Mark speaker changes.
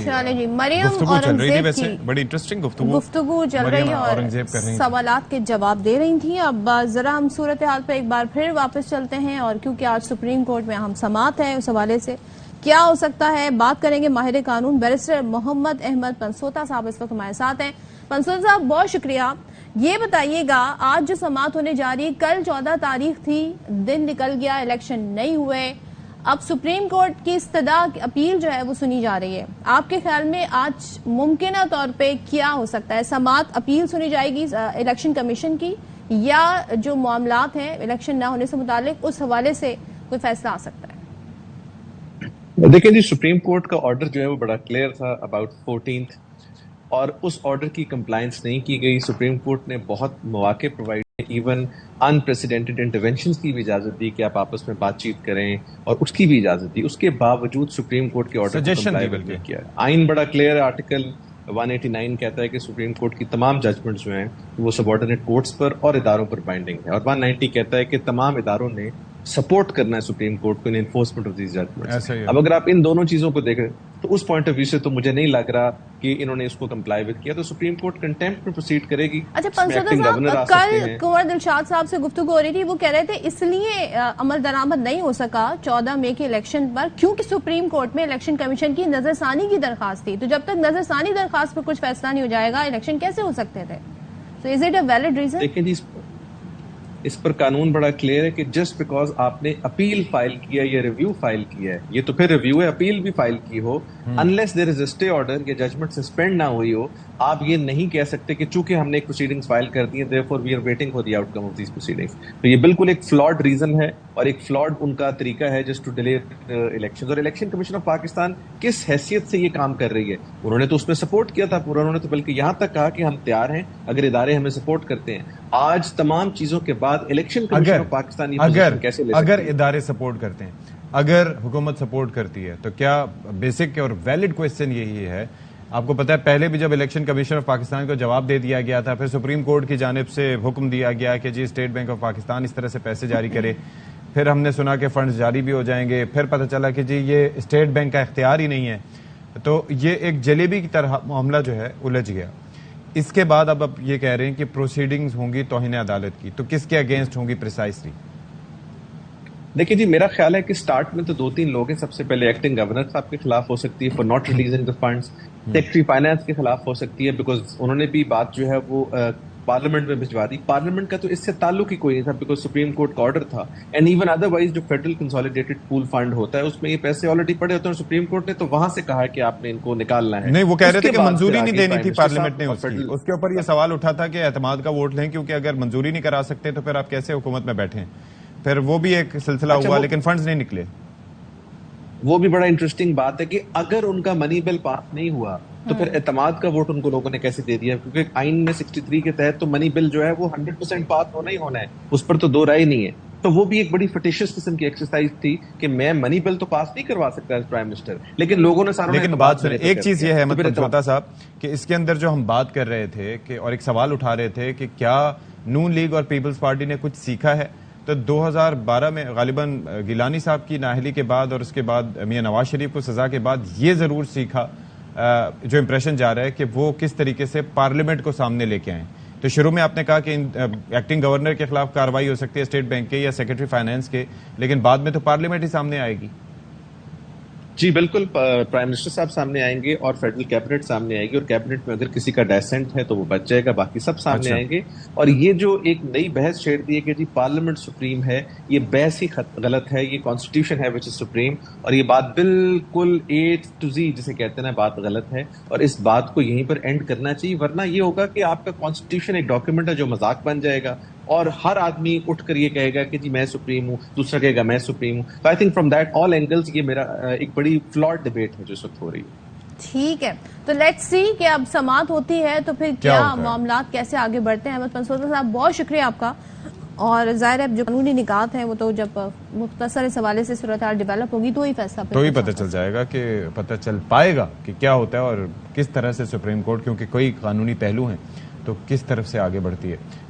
Speaker 1: जी मरियम औरंगजेब की
Speaker 2: बड़ी इंटरेस्टिंग
Speaker 1: गुफ्तगू चल रही है और सवालात के जवाब दे रही थी। अब जरा हम सूरत हाल पर एक बार फिर वापस चलते हैं और क्योंकि आज सुप्रीम कोर्ट में अहम समाअत है, उस हवाले से क्या हो सकता है बात करेंगे। माहिर कानून बैरिस्टर मोहम्मद अहमद पंसोता साहब इस वक्त हमारे साथ हैं। पंसोता साहब बहुत शुक्रिया। ये बताइएगा आज जो समाअत होने जा रही है, कल 14 तारीख थी, दिन निकल गया, इलेक्शन नहीं हुए, अब सुप्रीम कोर्ट की इस्तदा अपील जो है वो सुनी जा रही है। आपके ख्याल में आज मुमकिन तौर पे क्या हो सकता है? समाअत अपील सुनी जाएगी इलेक्शन कमीशन की या जो मामलात हैं इलेक्शन न होने से मुतालिक उस हवाले से कोई फैसला आ सकता है?
Speaker 3: देखिए जी, सुप्रीम कोर्ट का ऑर्डर जो है वो बड़ा क्लियर था अबाउट 14th, और उस ऑर्डर की कंप्लायंस नहीं की गई। सुप्रीम कोर्ट ने बहुत मौके प्रोवाइड, इवन अनप्रेसिडेंटेड इंटरवेंशंस की भी इजाजत दी कि आप आपस में बातचीत करें, और उसकी भी इजाजत दी। उसके बावजूद सुप्रीम कोर्ट के ऑर्डर को कंप्लाई नहीं किया। आइन बड़ा क्लियर है, आर्टिकल 189 कहता है कि सुप्रीम कोर्ट की तमाम जजमेंट्स जो हैं वो सबऑर्डिनेट कोर्ट्स पर और इदारों पर बाइंडिंग है, और 190 कहता है कि तमाम इदारों ने सपोर्ट करना है सुप्रीम कोर्ट को इन एनफोर्समेंट ऑफ दीज जजमेंट्स। अब अगर आप इन दोनों चीजों को देखें तो उस पॉइंट ऑफ व्यू से तो मुझे नहीं लग रहा कि इन्होंने इसको कंप्लाई विद किया, तो सुप्रीम कोर्ट कंटेम्प्ट में प्रोसीड करेगी।
Speaker 1: अच्छा पंसोता साहब, कल कुंवर दिलशाद साहब से गुफ्तगू हो रही थी, वो कह रहे थे इसलिए अमल दरामद नहीं हो सका 14 मई के इलेक्शन पर क्योंकि सुप्रीम कोर्ट में इलेक्शन कमीशन की नजरसानी की दरखास्त थी। तो जब तक नजरसानी दरखास्त पर कुछ फैसला नहीं हो जाएगा इलेक्शन कैसे हो सकते थे? So is it a valid reason?
Speaker 3: देखिए जी, इस पर कानून बड़ा क्लियर है कि जस्ट बिकॉज आपने अपील फाइल किया या रिव्यू फाइल किया है, ये तो फिर रिव्यू है, अपील भी फाइल की हो, unless there is a stay order या जजमेंट सस्पेंड ना हुई हो, आप ये नहीं कह सकते कि चूंकि हमने एक प्रोसीडिंग्स फाइल कर दी है therefore we are waiting for the outcome of these proceedings. तो ये बिल्कुल एक फ्लॉड रीजन है और एक फ्लॉड उनका तरीका है जस्ट टू डिले इलेक्शंस। और इलेक्शन कमीशन ऑफ पाकिस्तान किस हैसियत से ये काम कर रही है? उन्होंने तो उसमें सपोर्ट किया था पूरा, उन्होंने तो बल्कि यहां तक कहा कि हम तैयार हैं अगर इदारे हमें सपोर्ट करते हैं। आज तमाम चीजों के बाद इलेक्शन कमीशन ऑफ पाकिस्तान कैसे ले
Speaker 2: अगर इदारे सपोर्ट करते हैं, अगर हुकूमत सपोर्ट करती है, तो क्या बेसिक और वैलिड क्वेश्चन यही है? आपको पता है पहले भी जब इलेक्शन कमीशन ऑफ पाकिस्तान को जवाब दे दिया गया था, फिर सुप्रीम कोर्ट की जानिब से हुक्म दिया गया कि जी स्टेट बैंक ऑफ पाकिस्तान इस तरह से पैसे जारी करे, फिर हमने सुना कि फंड्स जारी भी हो जाएंगे, फिर पता चला कि जी ये स्टेट बैंक का इख्तियार ही नहीं है। तो ये एक जलेबी की तरह मामला जो है उलझ गया। इसके बाद अब ये कह रहे हैं कि प्रोसीडिंग्स होंगी तौहीन अदालत की, तो किसके अगेंस्ट होंगी प्रिसाइसली?
Speaker 3: देखिए जी, मेरा ख्याल है कि स्टार्ट में तो 2-3 लोग हैं। सबसे पहले एक्टिंग गवर्नर साहब के खिलाफ हो सकती है for not releasing the funds, secretary finance के खिलाफ हो सकती है बिकॉज उन्होंने भी बात जो है वो पार्लियामेंट में भिजवा दी। पार्लियामेंट का तो इससे ताल्लुक ही कोई नहीं था बिकॉज सुप्रीम कोर्ट का ऑर्डर था, एंड इवन अदरवाइज जो फेडरल कंसोलिडेटेड पूल फंड होता है उसमें ये पैसे ऑलरेडी पड़े होते हैं, और सुप्रीम कोर्ट ने तो वहां से कहा कि आपने इनको निकालना है।
Speaker 2: नहीं, वो कह रहे थे कि मंजूरी नहीं देनी थी पार्लियामेंट ने उसके ऊपर ये सवाल उठा था कि एतमाद का वोट लें, क्योंकि अगर मंजूरी नहीं करा सकते तो फिर आप कैसे हुकूमत में बैठे? फिर वो भी एक सिलसिला हुआ, लेकिन फंड्स नहीं निकले।
Speaker 3: वो भी बड़ा इंटरेस्टिंग बात है कि अगर उनका मनी बिल पास नहीं हुआ तो फिर एतमाद का वोट उनको लोगों ने कैसे दे दिया? क्योंकि आइन में 63 के तहत तो मनी बिल जो है वो 100% पास होना ही होना है, उस पर तो दो राय नहीं है। तो वो भी एक बड़ी फटिशियस किस्म की एक्सरसाइज थी कि मैं मनी बिल तो पास नहीं करवा सकता एज प्राइम मिनिस्टर, लेकिन लोगों ने सारों
Speaker 2: लेकिन बात सुनिए, एक चीज ये है पंसोता साहब कि इसके अंदर जो हम बात कर रहे थे कि और एक सवाल उठा रहे थे कि क्या नून लीग और पीपल्स पार्टी ने कुछ सीखा है? तो 2012 में गालिबन गिलानी साहब की नाअहली के बाद और उसके बाद मियां नवाज शरीफ को सजा के बाद ये जरूर सीखा, जो इंप्रेशन जा रहा है कि वो किस तरीके से पार्लियामेंट को सामने लेके आए। तो शुरू में आपने कहा कि एक्टिंग गवर्नर के खिलाफ कार्रवाई हो सकती है स्टेट बैंक के या सेक्रेटरी फाइनेंस के, लेकिन बाद में तो पार्लियामेंट ही सामने आएगी।
Speaker 3: जी बिल्कुल, प्राइम मिनिस्टर साहब सामने आएंगे और फेडरल कैबिनेट सामने आएगी, और कैबिनेट में अगर किसी का डायसेंट है तो वो बच जाएगा, बाकी सब सामने आएंगे। और ये जो एक नई बहस छेड़ दी है कि जी पार्लियामेंट सुप्रीम है, ये बहस ही गलत है, ये कॉन्स्टिट्यूशन है विच इज सुप्रीम, और ये बात बिल्कुल A to Z जिसे कहते हैं ना, बात गलत है, और इस बात को यहीं पर एंड करना चाहिए। वरना ये होगा कि आपका कॉन्स्टिट्यूशन एक डॉक्यूमेंट है जो मजाक बन जाएगा और हर आदमी उठकर ये कहेगा कि जी मैं सुप्रीम हूँ, दूसरा कहेगा मैं सुप्रीम हूँ। तो I think from that all angles ये मेरा एक बड़ी फ्लॉड डिबेट है जो इस वक्त हो रही है।
Speaker 1: ठीक है, तो लेट्स सी कि अब समाअत होती है तो फिर क्या मामलात कैसे आगे बढ़ते हैं। अहमद पंसोता साहब बहुत शुक्रिया आपका। और जाहिर है जो कानूनी निकात है वो तो जब मुख्तसर इस हवाले से सूरत हाल डेवलप होगी तो ही फैसला
Speaker 2: तो ही पता चल जाएगा, कि पता चल पाएगा कि क्या होता है और किस तरह से सुप्रीम कोर्ट, क्योंकि कोई कानूनी पहलू हैं, तो किस तरफ से आगे बढ़ती है।